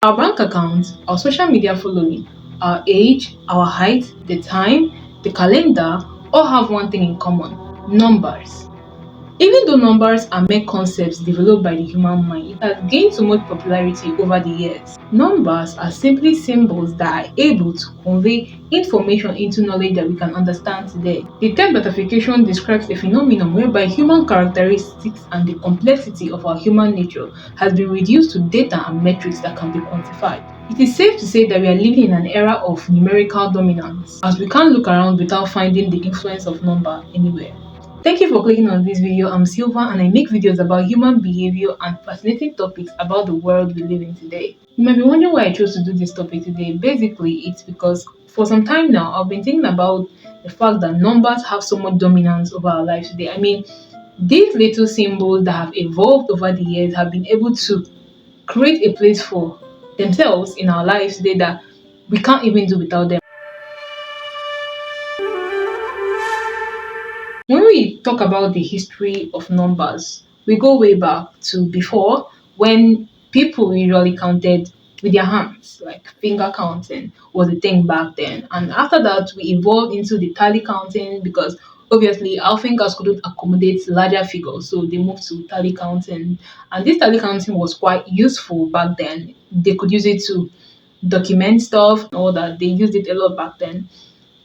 Our bank account, our social media following, our age, our height, the time, the calendar all have one thing in common: numbers. Even though numbers are mere concepts developed by the human mind, it has gained so much popularity over the years. Numbers are simply symbols that are able to convey information into knowledge that we can understand today. The term datification describes a phenomenon whereby human characteristics and the complexity of our human nature has been reduced to data and metrics that can be quantified. It is safe to say that we are living in an era of numerical dominance, as we can't look around without finding the influence of number anywhere. Thank you for clicking on this video. I'm Silva and I make videos about human behavior and fascinating topics about the world we live in today. You might be wondering why I chose to do this topic today. Basically, it's because for some time now I've been thinking about the fact that numbers have so much dominance over our lives today. I mean, these little symbols that have evolved over the years have been able to create a place for themselves in our lives today that we can't even do without them. When we talk about the history of numbers, we go way back to before, when people usually counted with their hands, like finger counting was a thing back then. And after that, we evolved into the tally counting because obviously our fingers couldn't accommodate larger figures, so they moved to tally counting. And this tally counting was quite useful back then. They could use it to document stuff and all that. They used it a lot back then.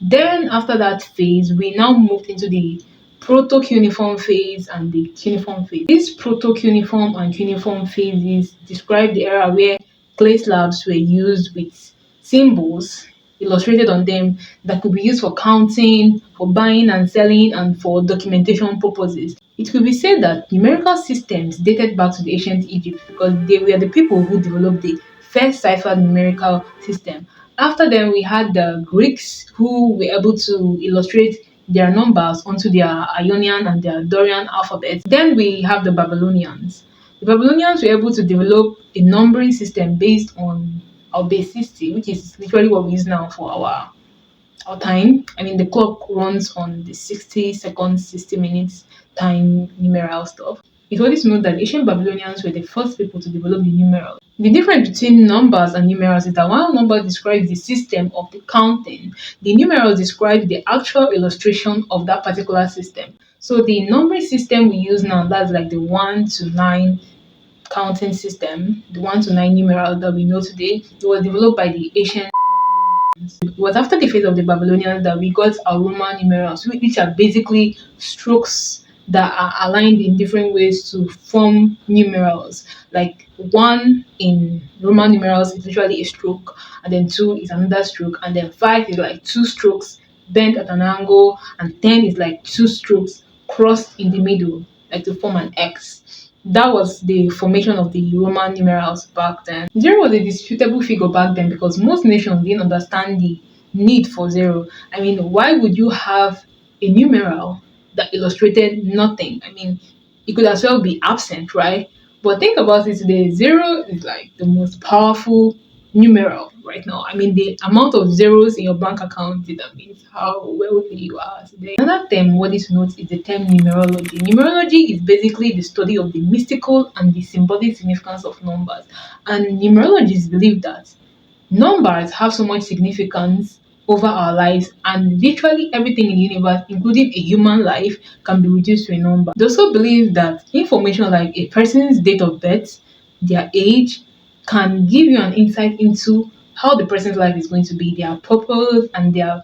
Then after that phase, we now moved into the proto-cuneiform phase and the cuneiform phase. These proto-cuneiform and cuneiform phases describe the era where clay slabs were used with symbols illustrated on them that could be used for counting, for buying and selling, and for documentation purposes. It could be said that numerical systems dated back to the ancient Egypt because they were the people who developed the first ciphered numerical system. After them, we had the Greeks who were able to illustrate their numbers onto their Ionian and their Dorian alphabets. Then we have the Babylonians. The Babylonians were able to develop a numbering system based on our base 60, which is literally what we use now for our time. I mean, the clock runs on the 60 seconds, 60 minutes time numeral stuff. It's always known that ancient Babylonians were the first people to develop the numeral. The difference between numbers and numerals is that while number describes the system of the counting, the numerals describe the actual illustration of that particular system. So the numbering system we use now, that's like the 1 to 9 counting system, the 1 to 9 numeral that we know today, it was developed by the ancient. It was after the phase of the Babylonians that we got our Roman numerals, which are basically strokes that are aligned in different ways to form numerals. Like 1 in Roman numerals is literally a stroke, and then 2 is another stroke, and then 5 is like 2 strokes bent at an angle, and 10 is like 2 strokes crossed in the middle, like to form an X. That was the formation of the Roman numerals back then. Zero was a disputable figure back then because most nations didn't understand the need for zero. I mean, why would you have a numeral that illustrated nothing? I mean, it could as well be absent, right? But think about it today, zero is like the most powerful numeral right now. I mean, the amount of zeros in your bank account determines how wealthy you are today. Another term worthy to note is the term numerology. Numerology is basically the study of the mystical and the symbolic significance of numbers. And numerologists believe that numbers have so much significance over our lives, and literally everything in the universe, including a human life, can be reduced to a number. They also believe that information like a person's date of birth, their age, can give you an insight into how the person's life is going to be, their purpose, and their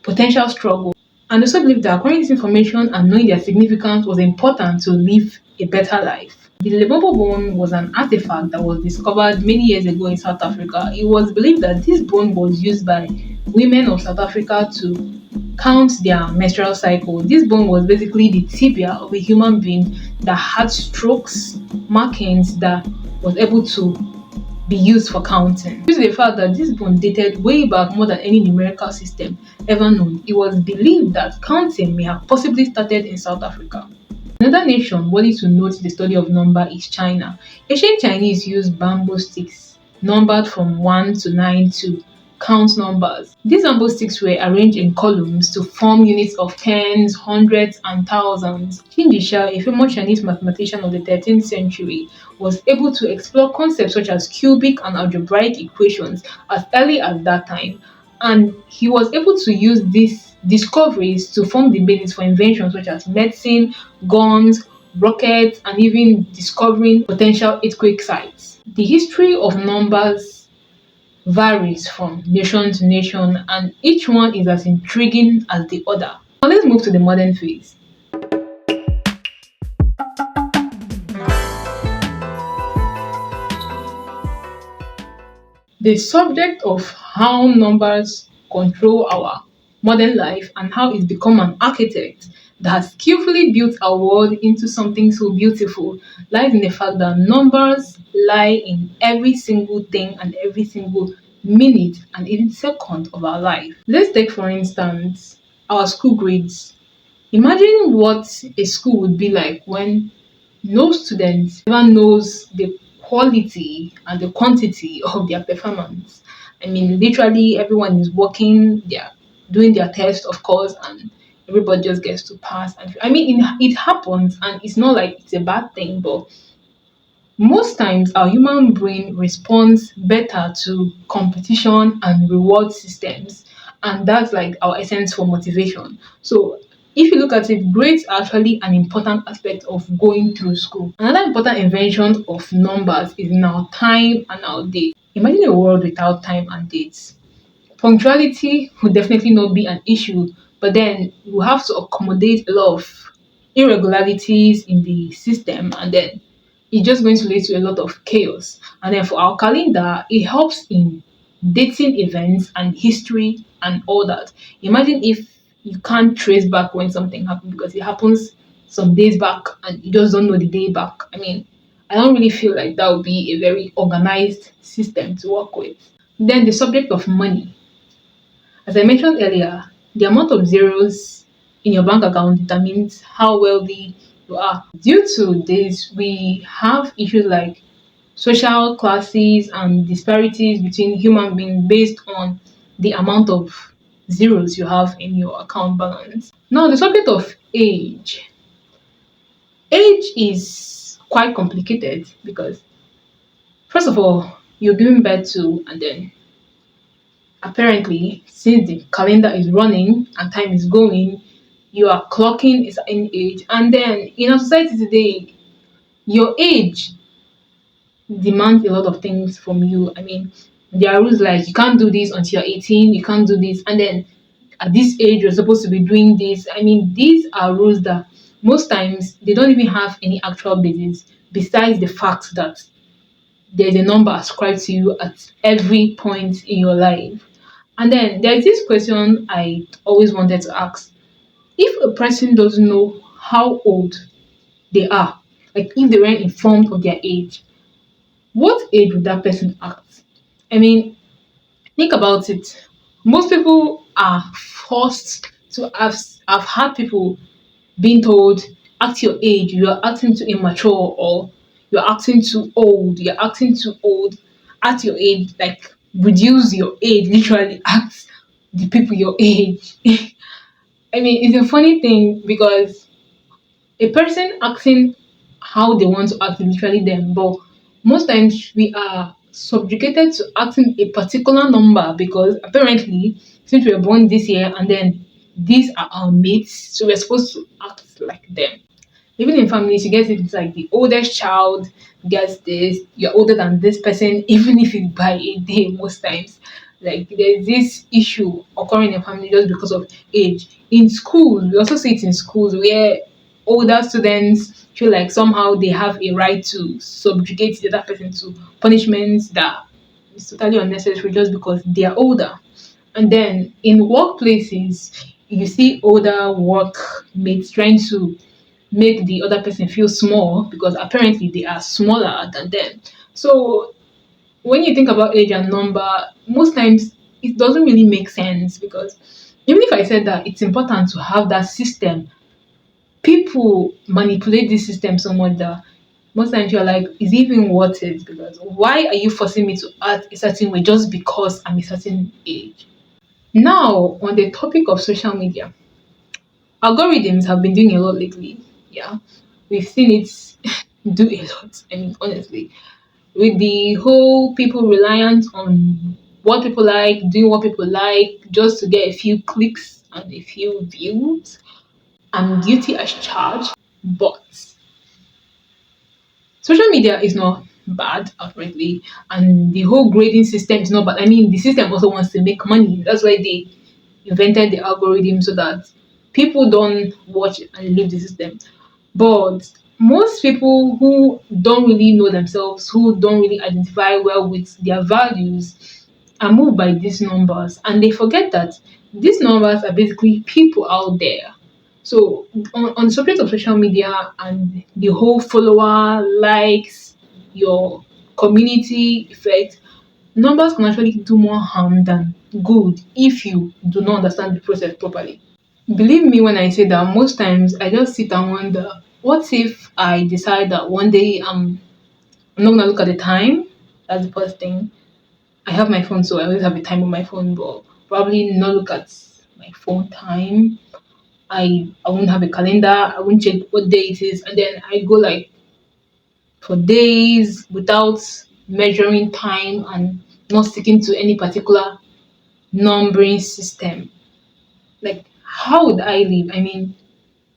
potential struggle. And also believe that acquiring this information and knowing their significance was important to live a better life. The Lebombo bone was an artifact that was discovered many years ago in South Africa. It was believed that this bone was used by women of South Africa to count their menstrual cycle. This bone was basically the tibia of a human being that had strokes, markings that was able to be used for counting. Due to the fact that this bone dated way back more than any numerical system ever known, it was believed that counting may have possibly started in South Africa. Another nation worthy to note the study of number is China. Ancient Chinese used bamboo sticks numbered from 1 to 9 to count numbers. These bamboo sticks were arranged in columns to form units of tens, hundreds, and thousands. Qin a famous Chinese mathematician of the 13th century, was able to explore concepts such as cubic and algebraic equations as early as that time, and he was able to use these discoveries to form the basis for inventions such as medicine, guns, rockets, and even discovering potential earthquake sites. The history of numbers varies from nation to nation, and each one is as intriguing as the other. Now let's move to the modern phase. The subject of how numbers control our modern life and how it's become an architect that has skillfully built our world into something so beautiful lies in the fact that numbers lie in every single thing and every single minute and even second of our life. Let's take, for instance, our school grades. Imagine what a school would be like when no student ever knows the quality and the quantity of their performance. I mean, literally everyone is working, they're doing their test, of course, and everybody just gets to pass. And I mean, it happens, and it's not like it's a bad thing, but most times our human brain responds better to competition and reward systems, and that's like our essence for motivation. So if you look at it, grades are actually an important aspect of going through school. Another important invention of numbers is now time and our date. Imagine a world without time and dates. Punctuality would definitely not be an issue, but then you have to accommodate a lot of irregularities in the system, and then it's just going to lead to a lot of chaos. And then for our calendar, it helps in dating events and history and all that. Imagine if you can't trace back when something happened because it happens some days back and you just don't know the day back. I mean, I don't really feel like that would be a very organized system to work with. Then the subject of money. As I mentioned earlier, the amount of zeros in your bank account determines how wealthy you are. Due to this, we have issues like social classes and disparities between human beings based on the amount of zeros you have in your account balance. Now, the subject of age. Age is quite complicated because, first of all, you're giving birth to, and then apparently, since the calendar is running and time is going, you are clocking a certain age, and then in our society today, your age demands a lot of things from you. I mean, there are rules like you can't do this until you're 18, you can't do this, and then at this age you're supposed to be doing this. I mean, these are rules that most times they don't even have any actual basis besides the fact that there's a number ascribed to you at every point in your life. And then there's this question I always wanted to ask. If a person doesn't know how old they are, like if they weren't informed of their age, what age would that person act? I mean, think about it. Most people are forced to have had people being told, act your age, you are acting too immature, or you're acting too old, you're acting too old, at your age, like reduce your age, literally act the people your age. I mean, it's a funny thing because a person acting how they want to act is literally them, but most times we are subjugated to acting a particular number because apparently since we were born this year and then these are our mates, so we're supposed to act like them. Even in families, you get it, it's like the oldest child gets this, you're older than this person, even if it's by a day, most times. Like there's this issue occurring in a family just because of age. In school, we also see it in schools where older students feel like somehow they have a right to subjugate the other person to punishments that is totally unnecessary just because they are older. And then in workplaces, you see older workmates trying to make the other person feel small because apparently they are smaller than them. So when you think about age and number, most times it doesn't really make sense because even if I said that it's important to have that system, people manipulate this system so much that Most times you're like, is it even worth it? Because why are you forcing me to act a certain way just because I'm a certain age? Now, on the topic of social media, algorithms have been doing a lot lately. Yeah, we've seen it do a lot. I mean, honestly, with the whole people reliant on what people like, doing what people like, just to get a few clicks and a few views. I'm guilty as charged, but social media is not bad outrightly, and the whole grading system is not bad. I mean, the system also wants to make money. That's why they invented the algorithm so that people don't watch and leave the system. But most people who don't really know themselves, who don't really identify well with their values, are moved by these numbers, and they forget that these numbers are basically people out there. So, on the subject of social media and the whole follower likes, your community effect, numbers can actually do more harm than good if you do not understand the process properly. Believe me when I say that most times I just sit and wonder, what if I decide that one day I'm not gonna look at the time? That's the first thing. I have my phone, so I always have a time on my phone, but probably not look at my phone time. I won't have a calendar, I won't check what day it is, and then I go like for days without measuring time and not sticking to any particular numbering system. Like, how would I live? I mean,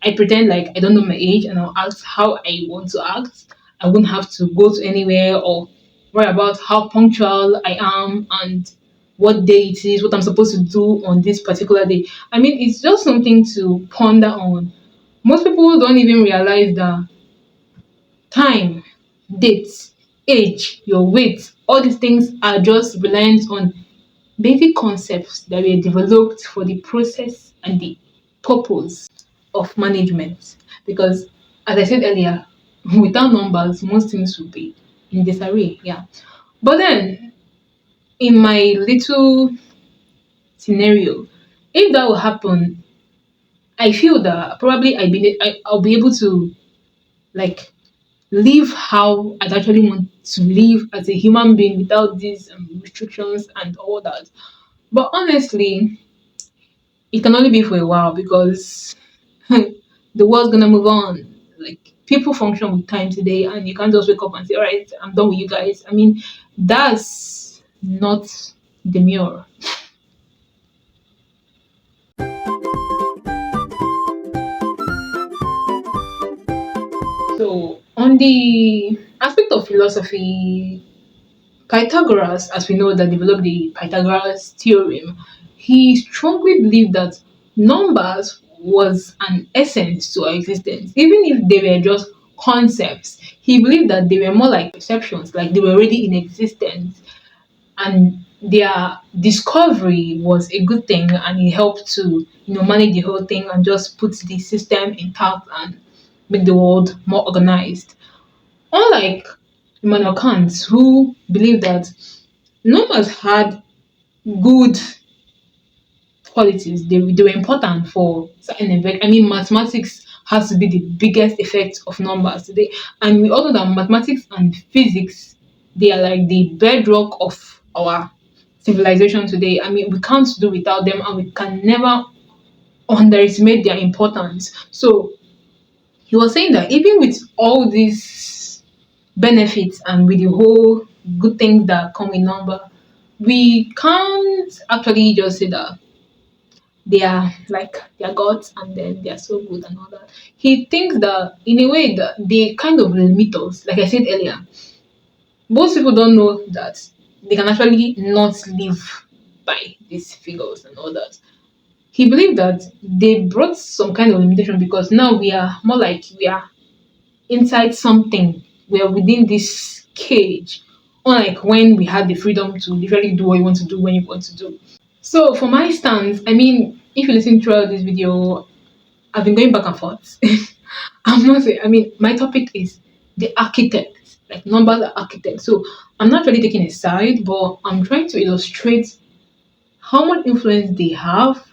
I pretend like I don't know my age and I'll ask how I want to act. I wouldn't have to go to anywhere or worry about how punctual I am and what day it is, what I'm supposed to do on this particular day. I mean, it's just something to ponder on. Most people don't even realize that time, dates, age, your weight, all these things are just reliant on basic concepts that were developed for the process and the purpose of management. Because, as I said earlier, without numbers, most things would be in disarray. Yeah. But then, in my little scenario, if that will happen, I feel that probably I'll be able to like live how I'd actually want to live as a human being without these restrictions and all that. But honestly, it can only be for a while because the world's gonna move on. Like, people function with time today, and you can't just wake up and say, "All right, I'm done with you guys." I mean, that's not demure. So, on the aspect of philosophy, Pythagoras, as we know, that developed the Pythagoras theorem, he strongly believed that numbers was an essence to our existence, even if they were just concepts. He believed that they were more like perceptions, like they were already in existence, and their discovery was a good thing, and it helped to manage the whole thing and just put the system intact and make the world more organized. Unlike Immanuel Kant, who believed that numbers had good qualities. They were important for certain event. I mean, mathematics has to be the biggest effect of numbers today. And we all know that mathematics and physics, they are like the bedrock of our civilization today. I mean, we can't do without them, and we can never underestimate their importance. So he was saying that even with all these benefits and with the whole good things that come with number, we can't actually just say that they are gods and then they are so good and all that. He thinks that in a way that they kind of limit us. Like I said earlier, most people don't know that they can actually not live by these figures and all that. He believed that they brought some kind of limitation because now we are more like we are inside something. We are within this cage. Unlike when we had the freedom to literally do what you want to do when you want to do. So for my stance, I mean, if you listen throughout this video, I've been going back and forth. I'm not saying, I mean, my topic is the architect, like numbers are architects. So I'm not really taking a side, but I'm trying to illustrate how much influence they have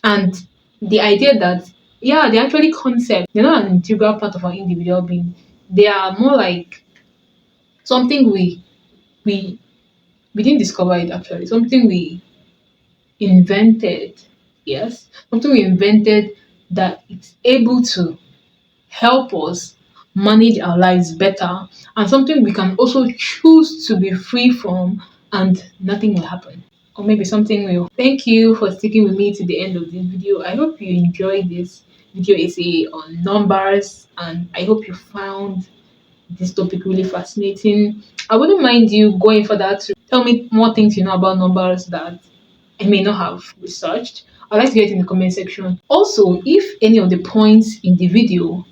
and the idea that, yeah, they're actually concepts. They're not an integral part of our individual being. They are more like something we we didn't discover it actually. Something we invented. Yes, something we invented that it's able to help us manage our lives better, and something we can also choose to be free from, and nothing will happen. Or maybe something will. Thank you for sticking with me to the end of this video. I hope you enjoyed this video essay on numbers, and I hope you found this topic really fascinating. I wouldn't mind you going further to tell me more things you know about numbers that I may not have researched. I'd like to hear it in the comment section. Also, if any of the points in the video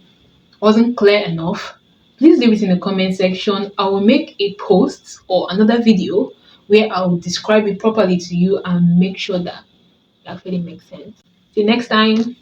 wasn't clear enough, please leave it in the comment section. I will make a post or another video where I will describe it properly to you and make sure that it actually makes sense. See you next time.